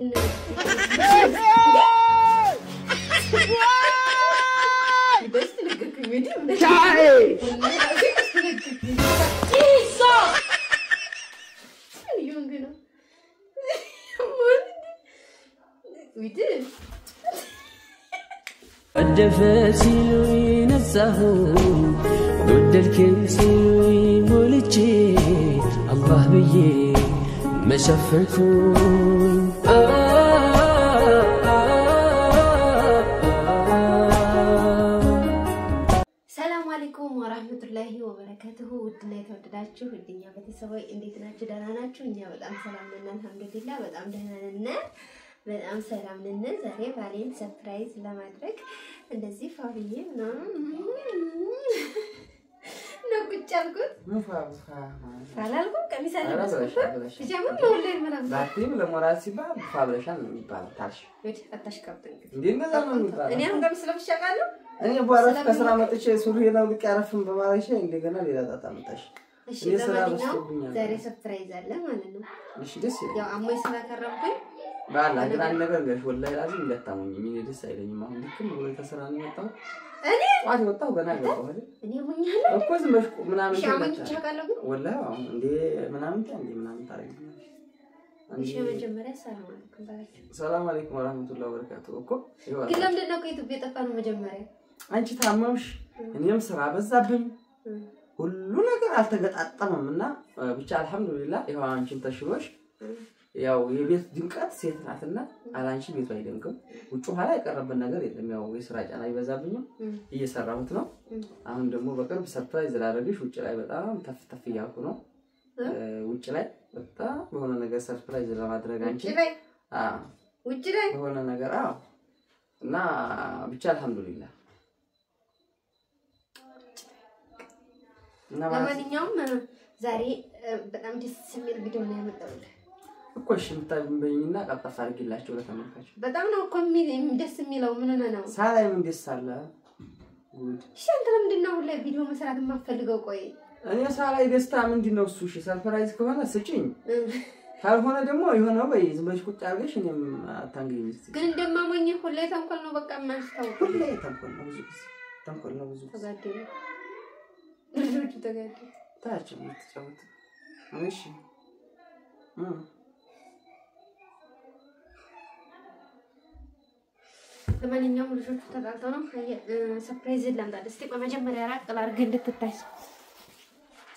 We did. الدفاتيلوي نزهو ود الكنسيلوي مولجي الله بيي ما شفكون السلام عليكم ورحمة الله وبركاته ودنا يتودداتشو الدنيا بتسوي انديت ناتشو دهناناتشو እኛ በጣም ሰላም ነን አልহামዱሊላህ በጣም ደህና ነን በጣም ሰላም ነን ዛሬ ባሌን ሰርፕራይዝ ለማድረግ እንደዚህ ፋብዬ ነው ቁጭ አልኩት አላልኩም ቀሚስ አለበስኩት ቢጃማ ነው ላይ ማለት ባቲም ለሞራል ሲባል ፋብለሻን ነው የሚባለው ታሽ ወድ አታሽካብኝ እንዴ እንደዛ ነው የሚባለው እኔ አሁን ቀሚስ ለብሻለሁ እኔ በኋላ ከስራ መጥቼ ሱሪ ነው ልቀርፍም በማለሽ እንደገና ሌላ ጣጣ መጣሽ እሺ ለማንኛውም ዛሬ ሰርፕራይዝ አለ ማለት ነው እሺ ደስ ይላል ያው አሞይ ስለከረምኩኝ ባላ ግን ነገር ገሽ ወላሂ ላዚም እንደታሙኝ ምን ደስ አይለኝም አሁን ልክም ብሎ ተሰራ ነው መጣው እኔ ቋት ወጣው ገና ገባው አይደል እኔ ሙኛለሁ እኮ ዝመሽ ምናምን ሻማኝ ቻካለሁ ግን ወላሂ አሁን እንዴ ምናምን ምናምን ታረጋለሽ እሺ መጀመሪያ ሰላም አለይኩም ባላችሁ ሰላም አለይኩም ወራህመቱላሂ ወበረካቱ እኮ ይዋል ግን ለምን ነው ከኢትዮጵያ የጠፋ ነው መጀመሪያ አንቺ ታመምሽ እኔም ስራ በዛብኝ ሁሉ ነገር አልተገጣጠመምና ብቻ አልহামዱሊላህ ይሄው አንቺን ተሽሎሽ ያው የቤት ድምቀት ሴት ናትና አላንቺ ቤቱ አይደንቅም ውጭ ኋላ የቀረበ ነገር የለም ያው የስራ ጫና ይበዛብኝ እየሰራሁት ነው አሁን ደግሞ በቅርብ ሰርፕራይዝ ላደርግሽ ውጭ ላይ በጣም ተፍተፍ ያልኩ ነው ውጭ ላይ በጣም በሆነ ነገር ሰርፕራይዝ ለማድረግ አንቺ ውጭ ላይ በሆነ ነገር እና ብቻ አልহামዱሊላህ ለማንኛውም ዛሬ በጣም ደስ የሚል ቪዲዮ ነው ያመጣሁልህ እኮ እሺ ምታብኝና ቀጥታ አድርጊላችሁ ለተመልካቹ በጣም ነው እኮ ደስ የሚለው ምን ነው ሳላይ ምን ደስ አለ ጉድ እሺ አንተ ለምንድነው ሁሌ ቪዲዮ መስራት የማፈልገው ቆይ እኔ ሳላይ ደስታ ምንድነው እሱ እሺ ሰርፕራይዝ ከሆነ ስጪኝ ካልሆነ ደግሞ የሆነው በይ ዝምብለሽ ቁጭ አድርገሽ እኔም አታንገኝ ግን እንደማሞኝ ሁሌ ተንኮል ነው በቃ ማስተው ሁሌ ተንኮል ነው ብዙ ተጋደሉ ልጆቹ ተጋደሉ ታች ምትጫወት እሺ ለማንኛውም ልጆቹ ተጣልተው ነው ሰርፕራይዝ ላምጣልህ እስቲ በመጀመሪያ ራቅ ላድርግ እንድትታይ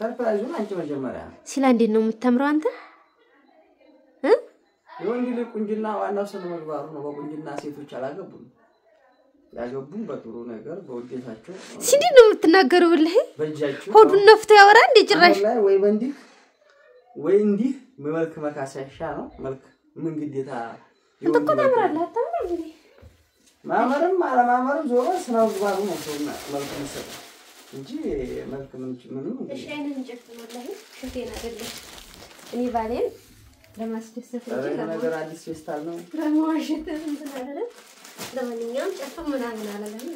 ሰርፕራይዙን አንቺ መጀመሪያ ሲላ እንዴት ነው የምታምረው አንተ የወንድ ልጅ ቁንጅና ዋናው ስነ ምግባሩ ነው በቁንጅና ሴቶች አላገቡም ያገቡም በጥሩ ነገር በውዴታቸው ሲዲ ነው የምትናገረው ብለህ በእጃቸው ሆዱን ነፍቶ ያወራ እንደ ጭራሽ ላይ ወይ በእንዲህ ወይ እንዲህ መልክ መካሳሻ ነው መልክ ምን ግዴታ እንት ተናግራለህ አታምራም እንዴ ማመርም አለማመርም ዞሮ ስነ ምግባሩ ነው መልክ መሰለ እንጂ መልክ ምንም እሺ አይነን ጨፍን ወላሂ ሸቴና አይደለም እኔ ባሌን ለማስደሰት እንጂ ነገር አዲስ ፌስታል ነው ለማዋሸት እንትን አይደለም ለማንኛውም ጨፍን ምናምን አላለም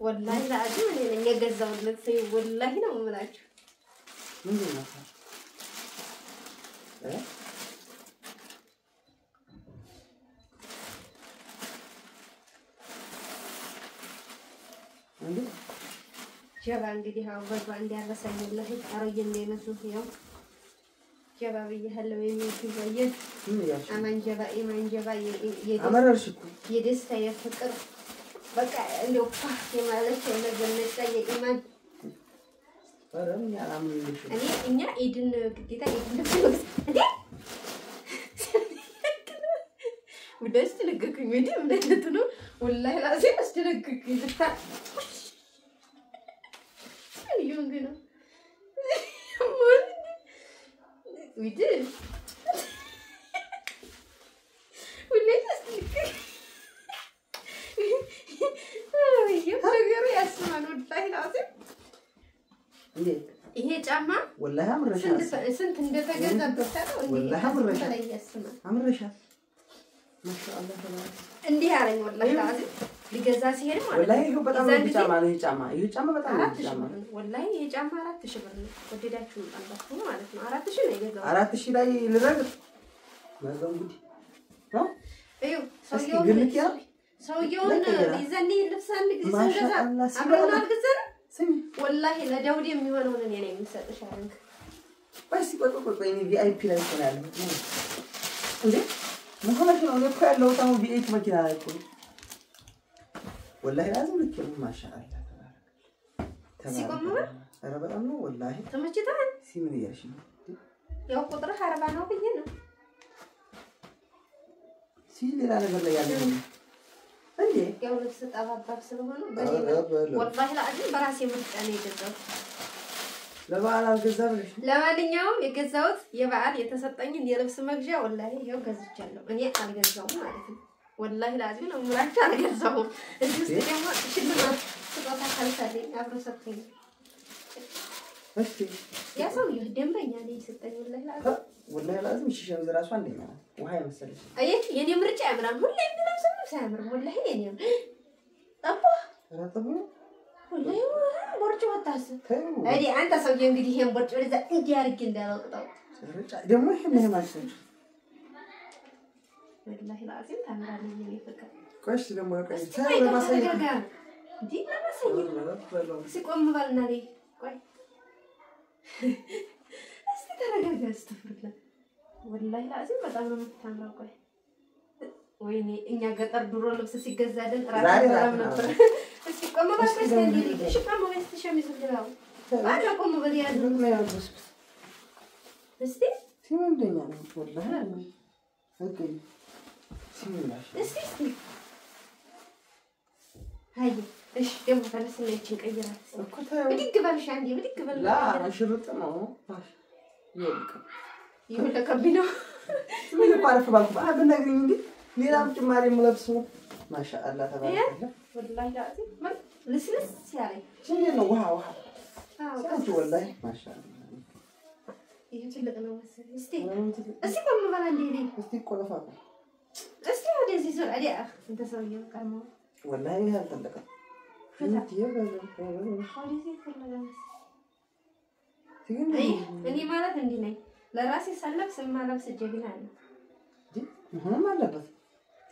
ወላሂ ለአዲስ እኔ ነኝ የገዛውለት ሰው ወላሂ ነው የምላችሁ ምን ነው እንዴ ጀባ እንግዲህ አው በባ እንዲያረሳኝ ወላሂ አሮዬ እንደይመስሉ ያው ጀባ በየሐለው የሚይዘየ አማን ጀባ ኢማን ጀባ አመረርሽኩ የደስታ የፍቅር በቃ እንደው የማለት የመገነጫ የኢማን አረም ያላምልሽ እኛ ኢድን ግዴታ ኢድን ልብስ እንዴ ወደስ ተለገኩኝ ወዲ ምንድነው ነው ወላሂ ራሴ አስደነግኩኝ ልታ ይሁን ግን we did we made this ነገሩ ያስማል ወላሂ ራሴ እንዴ ይሄ ጫማ ወላሂ አምረሻ ስንት እንደተገዛበት ታውቃለህ እንዴ ወላሂ አምረሻ ያስማል አምረሻ ማሻአላህ ተባረክ እንዴ አለኝ ወላሂ ራሴ ሊገዛ ሲሄድ ማለት ወላሂ ይሄ በጣም ይሄ ጫማ በጣም ጫማ ወላሂ ይሄ ጫማ 4000 ብር ነው ወደዳችሁ አንባችሁ ማለት ነው 4000 ነው የገዛው 4000 ላይ ልረግ ማዘን ጉዲ ሰውየውን ይዘን ልብስ አንድ ጊዜ ስንገዛ አብረን አልገዛንም። ወላሂ ለዳውድ የሚሆነውን እኔ ነኝ የምሰጥሽ አለንክ። በስ ቆይ እኔ ቪአይፒ ላይ ነው ያለሁት እንዴ መሐመድ ነው እኮ ያለው ታው ቪአይፒ መኪና ላይ እኮ ወላሂ ላዝም ልክ ነው ማሻአላ ተባረክ ሲቆምባ ኧረ በጣም ነው ወላሂ ተመችቶሃል። ሲምን እያልሽ ነው ያው ቁጥርህ 40 ነው ብዬ ነው ሌላ ነገር ላይ ያለው እንዴ ያው ልብስ ጠባባብ ስለሆነ ወላሂ ላዝም በራሴ ምርጫ ነው የገዛሁት። ለበዓል አልገዛብሽ? ለማንኛውም የገዛሁት የበዓል የተሰጠኝን የልብስ መግዣ ወላሂ ይኸው ገዝቻለሁ። እኔ አልገዛሁም ማለት ነው። ወላሂ ላዚም ነው የምላችሁ አልገዛሁም። እዚህ ውስጥ ደግሞ ሽልማት ስጦታ ካልሰጠኝ አብሮ ሰጥቶኝ እስቲ ያ ሰውዬው ደንበኛ ነው የሰጠኝ። ወላሂ ላዚም ሽሻም ዝራሱ አንደኛ ውሃ ይመስልሽ። አየህ የኔ ምርጫ ያምራል። ሁሌ የሚለብሰው ልብስ አያምርም። ወላሂ የኔ ጠባ ረጥቡ ወላሂ ቦርጭ ወጣስ አይዲ አንተ ሰውዬ እንግዲህ ይሄን ቦርጭ ወደዛ እንዲያርግ እንዳላውቅጣው ደግሞ ይሄ ምን ማለት ነው? ወላሂ ላዚም ታምራለህ የኔ ፍቅር። ቆይሽ ደግሞ ቆይ ለማሳየት እንዴ ለማሳየት ሲቆም ባልና ላይ ቆይ እስቲ ተረጋጋ አስተፍርላ ወላሂ ላዚም በጣም ነው የምታምረው። ቆይ ወይኔ እኛ ገጠር ድሮ ልብስ ሲገዛልን ራስ ነበር። እስቲ ቆም ባልሽ እንዴ እሺ ቆም ባልሽ ሸሚዝ ልጋው ባለ ቆም በል ያዝ ነው ያዝኩት። እስቲ ሲምንደኛ ነው ወላሂ ኦኬ ሲምናሽ እስቲ ሃይ እሺ ደግሞ ተነስነችን ቀይራት እኮ ታው ብድግ ባልሽ አንዴ ብድግ ባል ላ ሽርጥ ነው ታሽ ይወለከብኝ ነው ምን ባርፍ ባልኩ አብነግሪኝ እንዴ ሌላም ጭማሪ የምለብሰው ማሻአላ ተባረከ ወላሂ ላዚም ማለት ልስልስ ያለኝ እንዴ ነው ውሃ ሰንት ወላሂ ማሻአላ ይሄ ትልቅ ነው መሰለኝ። እስቲ ቆም በል አንዴ ነኝ እስቲ ቆለፋ እስቲ ወደዚህ ዞር አዲያ እንተ ሰውዬው ቀርሞ ወላሂ ይሄ አልተለቀ እንት ይበለው ወደዚህ ፈለጋስ እኔ ማለት እንዲህ ነኝ ለራሴ ሳለብስ ማለብስ ጀግና ነኝ ምንም አለበት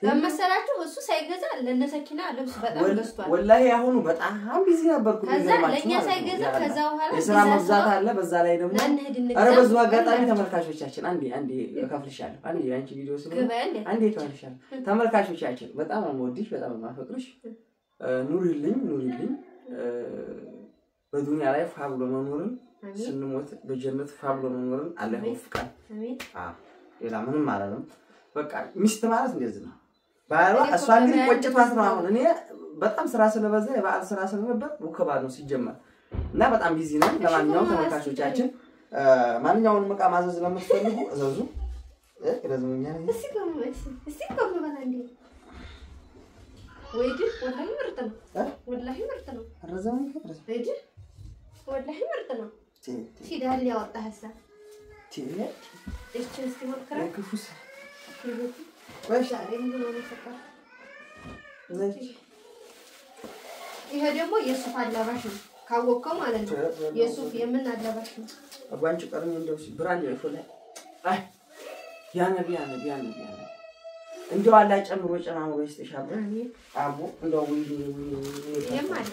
ለመሰላችሁ እሱ ሳይገዛ ለነሰኪና ልብስ በጣም ገዝቷል። ወላሂ አሁኑ በጣም ቢዚ ነበርኩ። ከዛ ለኛ ሳይገዛ ከዛ በኋላ የሥራ መብዛት አለ። በዛ ላይ ደግሞ አረ በዚህ አጋጣሚ ተመልካቾቻችን አንዴ ከፍልሻለሁ። አንዴ አንቺ ቪዲዮ ስለሆነ አንዴ ከፍልሻለሁ። ተመልካቾቻችን በጣም አሞድሽ በጣም ማፈቅርሽ ኑሪልኝ በዱንያ ላይ ፋብሎ መኖርን ስንሞት በጀነት ፋብሎ መኖርን አላህ ይወፍቃል። አሜን። ሌላ ምንም አላለም። በቃ ሚስት ማለት እንደዚህ ነው። ባሏ እሷ እንግዲህ ቆጭቷት ነው። አሁን እኔ በጣም ስራ ስለበዛ የበዓል ስራ ስለነበር ወከባ ነው ሲጀመር እና በጣም ቢዚ ነን። ለማንኛውም ተመልካቾቻችን ማንኛውንም ዕቃ ማዘዝ ለምትፈልጉ እዘዙ። ረዝሙኛ እስቲ ቆም በል አንዴ ወይድ ወላሂ ምርጥ ነው። ረዝሙኝ ወይድ ወላሂ ምርጥ ነው። ሲዳል ያወጣህ ሀሳብ እቺ እስቲ ሞክራ ክፉስ ይሄ ደግሞ የሱፍ አላባሽ ነው ካወቀው ማለት ነው። የሱፍ የምን አላባሽ ነው? አጓንጭ ቀርኝ እንደው ብራንድ ይፈለ አይ ያ ነብይ እንደው አላህ ጨምሮ ጨማምሮ ይስተሻል። አቡ እንደው ይሄም አለ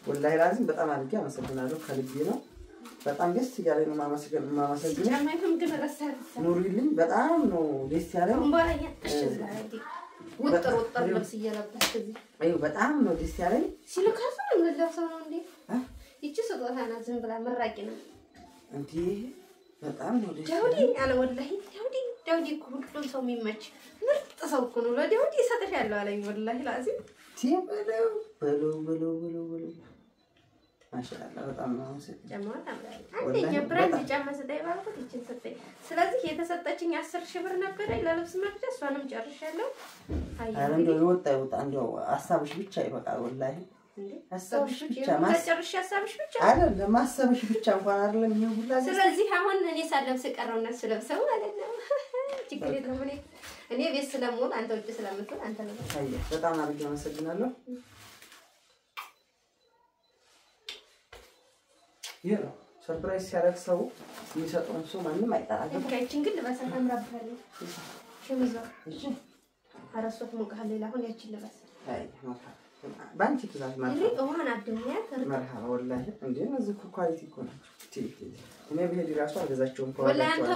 ወላሂ ላዚም በጣም አድርጌ አመሰግናለሁ ከልቤ ነው። በጣም ደስ ያለኝ ነው ማመሰግን ጀማይኩም ግን ረሳት ኑሪልኝ በጣም ነው ደስ ያለኝ ወንባለኛ ተሽዛለኝ ወጥር ልብስ እየለበስክ እዚህ አዩ በጣም ነው ደስ ያለኝ ሲልካስ ነው ለለብሰው ነው እንዴ ይቺ ስጦታ ናት ዝም ብላ መራቂ ነው እንዴ በጣም ነው ደስ ዳውዲ አለ ወላሂ ዳውዲ እኮ ሁሉም ሰው የሚመች ምርጥ ሰው እኮ ነው ለዳውዲ ይሰጥሻለሁ አለኝ ወላሂ ላዚም በለው ማሻአላ በጣም ነው ጀማዓ አንደኛ ብራንድ ጫማ ሰጠኝ ባልኩት እቺን ሰጠኝ። ስለዚህ የተሰጠችኝ 10,000 ብር ነበር ለልብስ መግዣ እሷንም ጨርሻለሁ። እንደው ይወጣ እንደው ሐሳብሽ ብቻ ይበቃል ወላሂ ሐሳብሽ ብቻ ሐሳብሽ ብቻ አይደለም ሐሳብሽ ብቻ እንኳን አይደለም ይሄ ሁላ ስለዚህ አሁን እኔ ሳለብስ ቀረውና ስለብሰው ማለት ነው ችግር የለም እኔ ቤት ስለምውል አንተ ውጭ ስለምትውል አንተ ነው በጣም አድርጌ አመሰግናለሁ። ይሄ ነው ሰርፕራይዝ ሲያደርግ ሰው የሚሰጠውን ሰው ማንም አይጣላም። እካይችን ግን ለማሳመር አብራለሁ ሸሚዟ እሺ አረሶት ሞቀሃል ሌላ አሁን ያቺን ልበስ አይ ባንቺ ትዛዝ ማለት ነው ወሃን አደኛ መርሃባ ወላሂ እንዴ እነዚህ ኳሊቲ እኮ ነው እኔ በሄድ ራሱ አገዛቸውም ወላሂ አንተ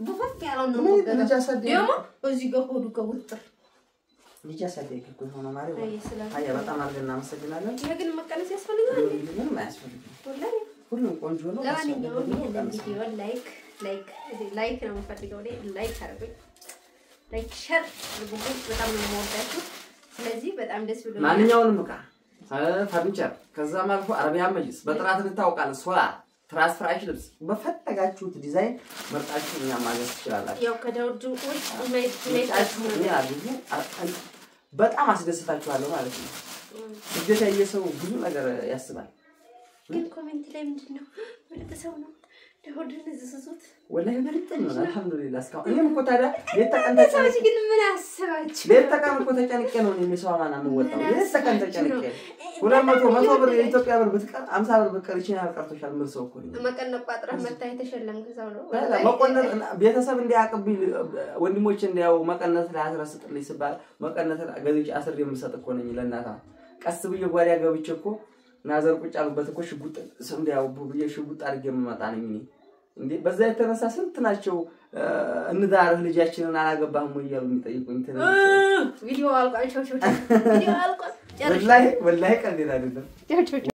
ቡፈፍ ያለው ነው ልጅ አሳደኝ ደግሞ እዚህ ጋር ሆዱ ከውጥር ልጅ አሳደኝ እኮ ሆኖ ማለት ነው አያ በጣም አድርገን እናመሰግናለን ይሄ ግን መቀነስ ያስፈልጋል ምንም አያስፈልግም ወላሂ ሁሉም ቆንጆ ነው ለማንኛውም ይሄን ቪዲዮ ላይክ ነው የምፈልገው ላይክ አድርጉኝ ላይክ ሼር አድርጉኝ በጣም ነው የምወዳችሁ ስለዚህ በጣም ደስ ብሎኛል ማንኛውንም ዕቃ ፈርኒቸር ከዛም አልፎ አረቢያን መጅልስ በጥራት እንታውቃለን ሶላ ትራስ ፍራሽ ልብስ በፈለጋችሁት ዲዛይን መርጣችሁ እኛ ማዘዝ ትችላላችሁ ያው ከዳውድ ውጭ በጣም አስደስታችኋለሁ ማለት ነው ስደት ያየሰው ብዙ ነገር ያስባል ግን ኮሜንት ላይ ምንድነው ወለተሰው ነው ዳውድን ዝዝዙት ወላሂ ምርጥም ነው አልহামዱሊላህ እስካሁን እኔም እኮ ታዲያ ለተቀን ተጨንቄ ግን ምን አስባችሁ ለተቀን እኮ ተጨንቄ ነው እኔ ሰዋማና የምወጣው ለተቀን ተጨንቄ 200 ብር የኢትዮጵያ ብር ብትቀር 50 ብር ብትቀር ይችላል ቀርቶሻል ምን ሰው እኮ ነው መቀነቅ ቋጥራ መታ የተሸለም ከዛው ነው መቆነጥ ቤተሰብ እንዲያቀብኝ ወንድሞች እንዲያው መቀነጥ ላይ አስረስጥልኝ ሲባል መቀነጥ ገዝቼ አስር የምሰጥ እኮ ነኝ ለእናታ ቀስ ብዬ ጓዳ ገብቼ እኮ ናዘር ቁጭ አሉበት እኮ ሽጉጥ እንዲያው ብዬ ሽጉጥ አድርጌ የምመጣ ነኝ እንዴ በዛ የተነሳ ስንት ናቸው እንዛር ልጃችንን አላገባህም ወይ ያሉ የሚጠይቁኝ ቪዲዮ አልቋል ቪዲዮ አልቋል ወላሂ ቀልድ አይደለም